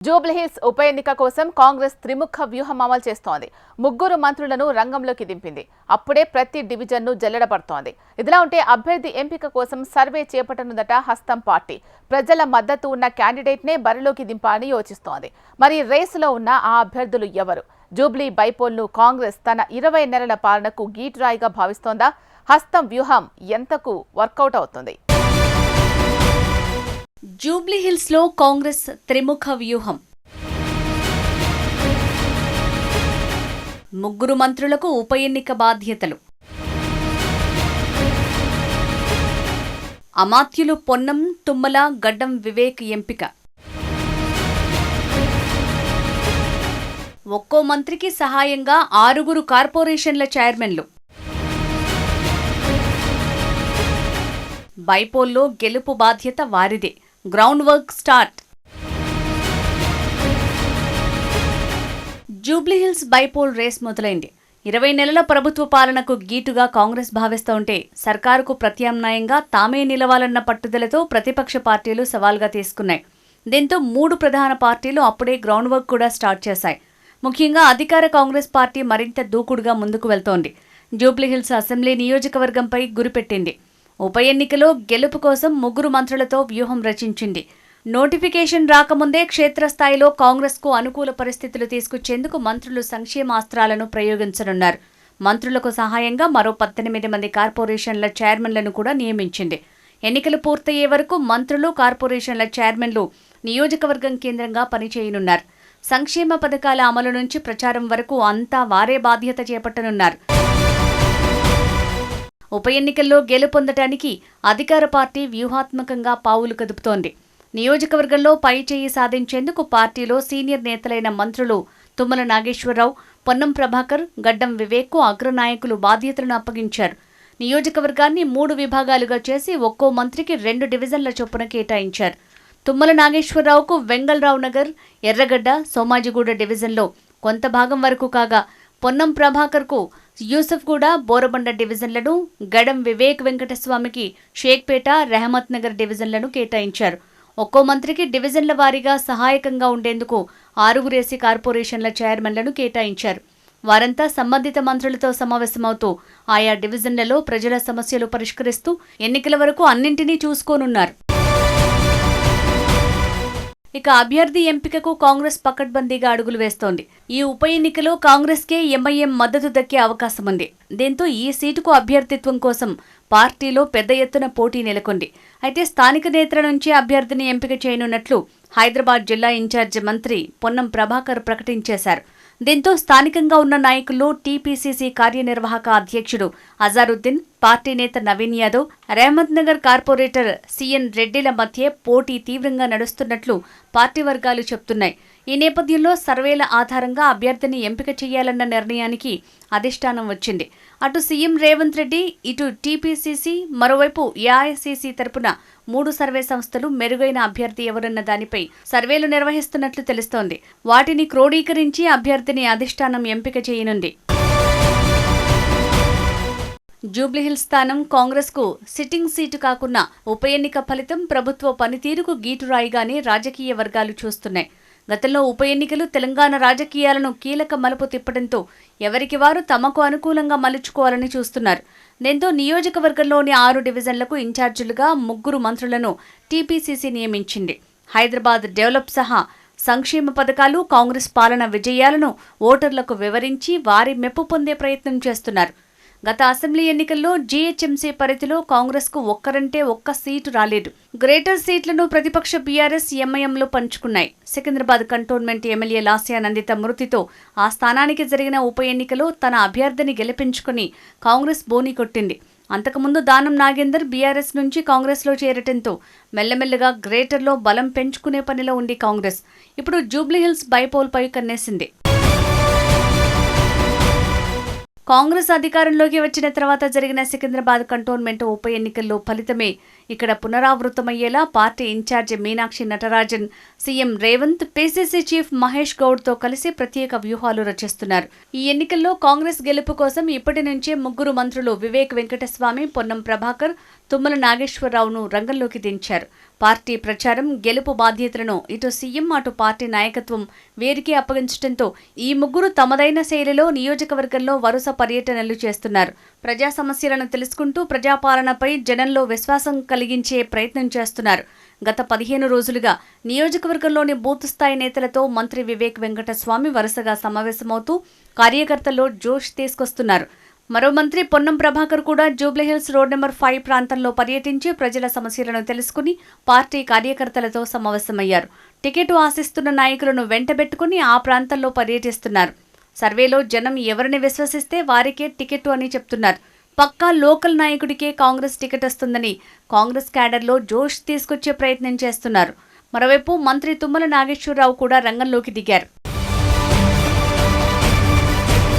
జూబ్లీహిల్స్ ఉప ఎన్నిక కోసం కాంగ్రెస్ త్రిముఖ వ్యూహం అమలు చేస్తోంది. ముగ్గురు మంత్రులను రంగంలోకి దింపింది. అప్పుడే ప్రతి డివిజన్ను జల్లెడపడుతోంది. ఇదిలా ఉంటే అభ్యర్థి ఎంపిక కోసం సర్వే చేపట్టనుందట హస్తం పార్టీ. ప్రజల మద్దతు ఉన్న క్యాండిడేట్నే బరిలోకి దింపాలని యోచిస్తోంది. మరి రేసులో ఉన్న ఆ అభ్యర్థులు ఎవరు? జూబ్లీ బైపోల్ను కాంగ్రెస్ తన 20 నెలల పాలనకు గీటురాయిగా భావిస్తోందా? హస్తం వ్యూహం ఎంతకు వర్కౌట్ అవుతుంది? జూబ్లీహిల్స్ లో కాంగ్రెస్ త్రిముఖ వ్యూహం. ముగ్గురు మంత్రులకు ఉప ఎన్నిక బాధ్యతలు. అమాత్యులు పొన్నం, తుమ్మల, గడ్డం వివేక్ ఎంపిక. ఒక్కో మంత్రికి సహాయంగా 6 కార్పొరేషన్ల చైర్మన్లు. బైపోల్లో గెలుపు బాధ్యత వారిదే. Ground work start. Jubilee Hills bypoll race మొదలైంది. 20 నెలల ప్రభుత్వ పాలనకు గీటుగా కాంగ్రెస్ భావిస్తోంటే సర్కారుకు ప్రత్యామ్నాయంగా తామే నిలవాలన్న పట్టుదలతో ప్రతిపక్ష పార్టీలు సవాల్గా తీసుకున్నాయి. దీంతో 3 ప్రధాన పార్టీలు అప్పుడే గ్రౌండ్ వర్క్ కూడా స్టార్ట్ చేశాయి. ముఖ్యంగా అధికార కాంగ్రెస్ పార్టీ మరింత దూకుడుగా ముందుకు వెళ్తోంది. జూబ్లీహిల్స్ అసెంబ్లీ నియోజకవర్గంపై గురిపెట్టింది. ఉప ఎన్నికలో గెలుపు కోసం 3 మంత్రులతో వ్యూహం రచించింది. నోటిఫికేషన్ రాకముందే క్షేత్రస్థాయిలో కాంగ్రెస్కు అనుకూల పరిస్థితులు తీసుకొచ్చేందుకు మంత్రులు సంక్షేమాస్త్రాలను ప్రయోగించనున్నారు. మంత్రులకు సహాయంగా మరో 18 మంది కార్పొరేషన్ల చైర్మన్లను కూడా నియమించింది. ఎన్నికలు పూర్తయ్యే వరకు మంత్రులు, కార్పొరేషన్ల చైర్మన్లు నియోజకవర్గం కేంద్రంగా పనిచేయనున్నారు. సంక్షేమ పథకాల అమలు నుంచి ప్రచారం వరకు అంతా వారే బాధ్యత చేపట్టనున్నారు. ఉప ఎన్నికల్లో గెలుపొందటానికి అధికార పార్టీ వ్యూహాత్మకంగా పావులు కదుపుతోంది. నియోజకవర్గంలో పై చేయి సాధించేందుకు పార్టీలో సీనియర్ నేతలైన మంత్రులు తుమ్మల నాగేశ్వరరావు, పొన్నం ప్రభాకర్, గడ్డం వివేక్కు అగ్రనాయకులు బాధ్యతలను అప్పగించారు. నియోజకవర్గాన్ని 3 విభాగాలుగా చేసి ఒక్కో మంత్రికి 2 డివిజన్ల చొప్పున కేటాయించారు. తుమ్మల నాగేశ్వరరావుకు వెంగళరావు నగర్, ఎర్రగడ్డ, సోమాజిగూడ డివిజన్లో కొంత భాగం వరకు కాగా, పొన్నం ప్రభాకర్కు యూసఫ్గూడ, బోరబండ డివిజన్లను, గడం వివేక్ వెంకటస్వామికి షేక్పేట, రెహమత్ నగర్ డివిజన్లను కేటాయించారు. ఒక్కో మంత్రికి డివిజన్ల వారీగా సహాయకంగా ఉండేందుకు 6 కార్పొరేషన్ల చైర్మన్లను కేటాయించారు. వారంతా సంబంధిత మంత్రులతో సమావేశమవుతూ ఆయా డివిజన్లలో ప్రజల సమస్యలు పరిష్కరిస్తూ ఎన్నికల వరకు అన్నింటినీ చూసుకోనున్నారు. ఇక అభ్యర్థి ఎంపికకు కాంగ్రెస్ పకడ్బందీగా అడుగులు వేస్తోంది. ఈ ఉప ఎన్నికలో కాంగ్రెస్కే ఎంఐఎం మద్దతు దక్కే అవకాశం ఉంది. దీంతో ఈ సీటుకు అభ్యర్థిత్వం కోసం పార్టీలో పెద్ద ఎత్తున పోటీ నెలకొంది. అయితే స్థానిక నేతల నుంచి అభ్యర్థిని ఎంపిక చేయనున్నట్లు హైదరాబాద్ జిల్లా ఇన్ఛార్జి మంత్రి పొన్నం ప్రభాకర్ ప్రకటించేశారు. దీంతో స్థానికంగా ఉన్న నాయకులు, టీపీసీసీ కార్యనిర్వాహక అధ్యక్షుడు అజారుద్దీన్, పార్టీ నేత నవీన్ యాదవ్, రెహమత్ నగర్ కార్పొరేటర్ సిఎన్ రెడ్డిల మధ్య పోటీ తీవ్రంగా నడుస్తున్నట్లు పార్టీ వర్గాలు చెబుతున్నాయి. ఈ నేపథ్యంలో సర్వేల ఆధారంగా అభ్యర్థిని ఎంపిక చేయాలన్న నిర్ణయానికి అధిష్టానం వచ్చింది. అటు సీఎం రేవంత్ రెడ్డి, ఇటు టీపీసీసీ, మరోవైపు ఏఐసీసీ తరపున 3 సర్వే సంస్థలు మెరుగైన అభ్యర్థి ఎవరన్న దానిపై సర్వేలు నిర్వహిస్తున్నట్లు తెలుస్తోంది. వాటిని క్రోడీకరించి అభ్యర్థిని అధిష్టానం ఎంపిక చేయనుంది. జూబ్లీహిల్స్ స్థానం కాంగ్రెస్కు సిట్టింగ్ సీటు కాకున్నా ఉప ఎన్నిక ఫలితం ప్రభుత్వ పనితీరుకు గీటురాయిగానే రాజకీయ వర్గాలు చూస్తున్నాయి. గతంలో ఉప ఎన్నికలు తెలంగాణ రాజకీయాలను కీలక మలుపు తిప్పడంతో ఎవరికి వారు తమకు అనుకూలంగా మలుచుకోవాలని చూస్తున్నారు. దీంతో నియోజకవర్గంలోని 6 డివిజన్లకు ఇన్ఛార్జీలుగా 3 మంత్రులను టీపీసీసీ నియమించింది. హైదరాబాద్ డెవలప్ సహా సంక్షేమ పథకాలు, కాంగ్రెస్ పాలన విజయాలను ఓటర్లకు వివరించి వారి మెప్పు పొందే ప్రయత్నం చేస్తున్నారు. గత అసెంబ్లీ ఎన్నికల్లో జీహెచ్ఎంసీ పరిధిలో కాంగ్రెస్కు ఒక్కరంటే ఒక్క సీటు రాలేదు. గ్రేటర్ సీట్లను ప్రతిపక్ష బీఆర్ఎస్, ఎంఐఎంలు పంచుకున్నాయి. సికింద్రాబాద్ కంటోన్మెంట్ ఎమ్మెల్యే లాస్యా నందిత మృతితో ఆ స్థానానికి జరిగిన ఉప ఎన్నికలో తన అభ్యర్థిని గెలిపించుకుని కాంగ్రెస్ బోని కొట్టింది. అంతకుముందు దానం నాగేందర్ బీఆర్ఎస్ నుంచి కాంగ్రెస్లో చేరటంతో మెల్లమెల్లగా గ్రేటర్లో బలం పెంచుకునే పనిలో ఉంది కాంగ్రెస్. ఇప్పుడు జూబ్లీహిల్స్ బైపోల్పై కన్నేసింది. కాంగ్రెస్ అధికారంలోకి వచ్చిన తర్వాత జరిగిన సికింద్రాబాద్ కంటోన్మెంట్ ఉప ఎన్నికల్లో ఫలితమే ఇక్కడ పునరావృతమయ్యేలా party incharge Meenakshi Natarajan, CM Revanth, PCC chief Mahesh గౌడ్తో కలిసి ప్రత్యేక వ్యూహాలు రచిస్తున్నారు. ఈ ఎన్నికల్లో కాంగ్రెస్ గెలుపు కోసం ఇప్పటి నుంచే 3 మంత్రులు వివేక్ వెంకటస్వామి, పొన్నం ప్రభాకర్, తుమ్మల నాగేశ్వరరావును రంగంలోకి దించారు. పార్టీ ప్రచారం, గెలుపు బాధ్యతలను ఇటు సీఎం అటు పార్టీ నాయకత్వం వీరికే అప్పగించడంతో ఈ ముగ్గురు తమదైన శైలిలో నియోజకవర్గంలో వరుస పర్యటనలు చేస్తున్నారు. ప్రజా సమస్యలను తెలుసుకుంటూ ప్రజాపాలనపై జనంలో విశ్వాసం కలిగించే ప్రయత్నం చేస్తున్నారు. గత 15 రోజులుగా నియోజకవర్గంలోని బూత్ స్థాయి నేతలతో మంత్రి వివేక్ వెంకటస్వామి వరుసగా సమావేశమవుతూ కార్యకర్తల్లో జోష్ తీసుకొస్తున్నారు. మరో మంత్రి పొన్నం ప్రభాకర్ కూడా జూబ్లీహిల్స్ రోడ్ నెంబర్ 5 ప్రాంతంలో పర్యటించి ప్రజల సమస్యలను తెలుసుకుని పార్టీ కార్యకర్తలతో సమావేశమయ్యారు. టికెట్ ఆశిస్తున్న నాయకులను వెంటబెట్టుకుని ఆ ప్రాంతంలో పర్యటిస్తున్నారు. సర్వేలో జనం ఎవరిని విశ్వసిస్తే వారికే టికెట్ అని చెప్తున్నారు. పక్కా లోకల్ నాయకుడికే కాంగ్రెస్ టికెట్ వస్తుందని కాంగ్రెస్ క్యాడర్లో జోష్ తీసుకొచ్చే ప్రయత్నం చేస్తున్నారు. మరోవైపు మంత్రి తుమ్మల నాగేశ్వరరావు కూడా రంగంలోకి దిగారు.